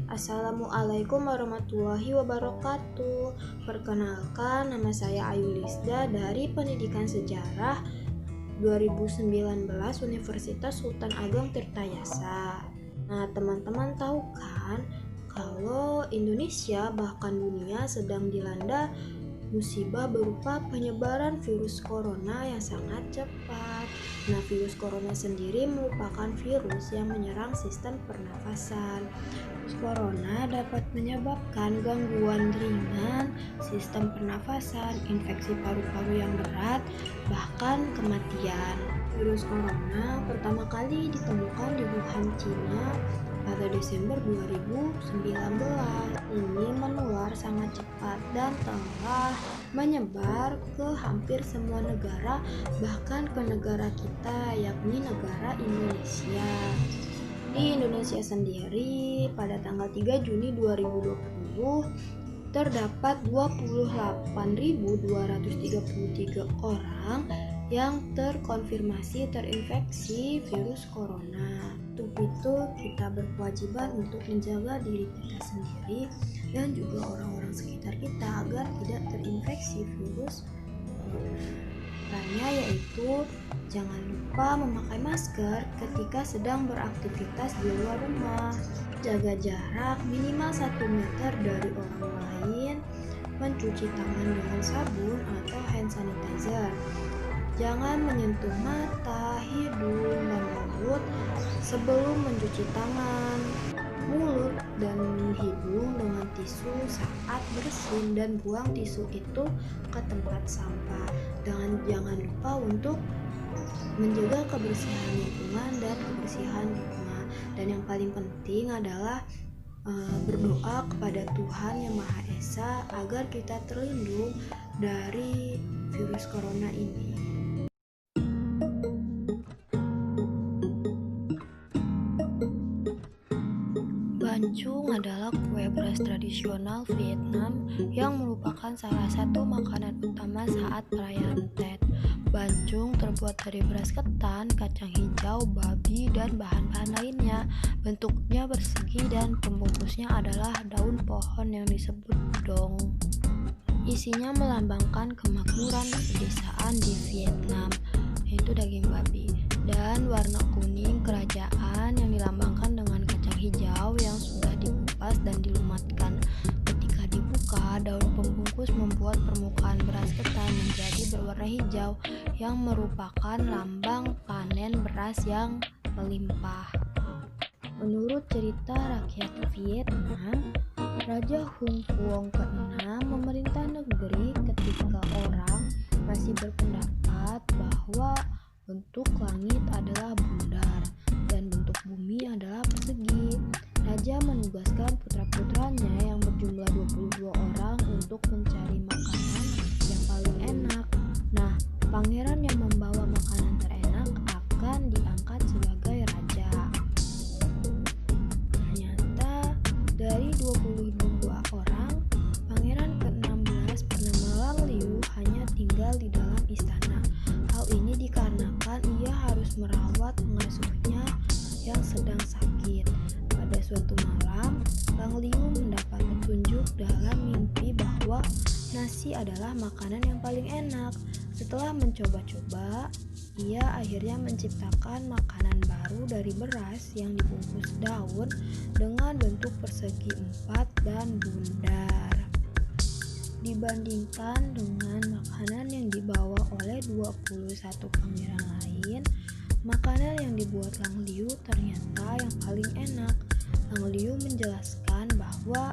Assalamualaikum warahmatullahi wabarakatuh. Perkenalkan, nama saya Ayu Lisda dari Pendidikan Sejarah 2019 Universitas Sultan Ageng Tirtayasa. Nah, teman-teman tahu kan kalau Indonesia bahkan dunia sedang dilanda musibah berupa penyebaran virus corona yang sangat cepat. Nah, virus corona sendiri merupakan virus yang menyerang sistem pernafasan. Virus corona dapat menyebabkan gangguan ringan sistem pernafasan, infeksi paru-paru yang berat, bahkan kematian. Virus corona pertama kali ditemukan di Wuhan, Cina pada Desember 2019. Ini menular sangat cepat dan telah menyebar ke hampir semua negara, bahkan ke negara kita, yakni negara Indonesia. Di Indonesia sendiri, pada tanggal 3 Juni 2020, terdapat 28.233 orang yang terkonfirmasi terinfeksi virus corona. Untuk itu, kita berkewajiban untuk menjaga diri kita sendiri dan juga orang-orang sekitar kita agar tidak terinfeksi virus corona. Caranya yaitu jangan lupa memakai masker ketika sedang beraktivitas di luar rumah, jaga jarak minimal 1 meter dari orang lain, mencuci tangan dengan sabun atau hand sanitizer. Jangan menyentuh mata, hidung, dan mulut sebelum mencuci tangan, mulut, dan hidung dengan tisu saat bersin dan buang tisu itu ke tempat sampah. Jangan lupa untuk menjaga kebersihan lingkungan dan kebersihan di rumah. Dan yang paling penting adalah berdoa kepada Tuhan Yang Maha Esa agar kita terlindung dari virus corona ini. Bancung adalah kue beras tradisional Vietnam yang merupakan salah satu makanan utama saat perayaan Tet. Bancung terbuat dari beras ketan, kacang hijau, babi, dan bahan-bahan lainnya. Bentuknya persegi dan pembungkusnya adalah daun pohon yang disebut dong. Isinya melambangkan kemakmuran pedesaan di Vietnam, yaitu daging babi, dan warna kuning kerajaan yang dilambangkan dengan kacang hijau yang sudah dikupas dan dilumatkan. Ketika dibuka, daun pembungkus membuat permukaan beras ketan menjadi berwarna hijau yang merupakan lambang panen beras yang melimpah. Menurut cerita rakyat Vietnam, Raja Hung Vuong ke-6 memerintah negeri ketika orang masih berpendapat bahwa bentuk langit adalah bundar dan bentuk bumi adalah persegi. Raja menugaskan putra-putranya yang berjumlah 22 orang untuk mencari makanan yang paling enak. Nah, pangeran yang membawa makanan terenak akan diangkat sebagai raja. Ternyata dari 22 orang, pangeran ke-16 bernama Lang Liu hanya tinggal di dalam istana. Hal ini dikarenakan ia harus merawat pengasuhnya yang sedang sakit. Pada suatu malam, Lang Liu mendapat petunjuk dalam mimpi bahwa nasi adalah makanan yang paling enak. Setelah mencoba-coba, ia akhirnya menciptakan makanan baru dari beras yang dibungkus daun dengan bentuk persegi 4 dan bundar. Dibandingkan dengan makanan yang dibawa oleh 21 pangeran lain, makanan yang dibuat Lang Liu ternyata yang paling enak. Lang Liu menjelaskan bahwa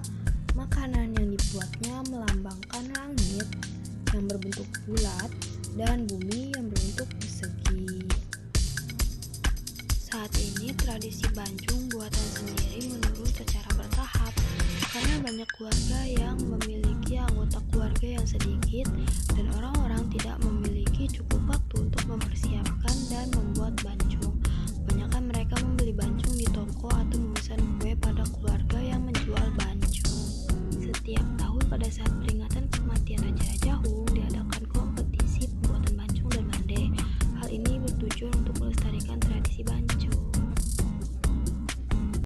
makanan yang dibuatnya melambangkan langit yang berbentuk bulat dan bumi yang berbentuk persegi. Saat ini tradisi Bancung buatan sendiri menurun secara bertahap karena banyak keluarga yang memiliki anggota keluarga yang sedikit dan orang-orang tidak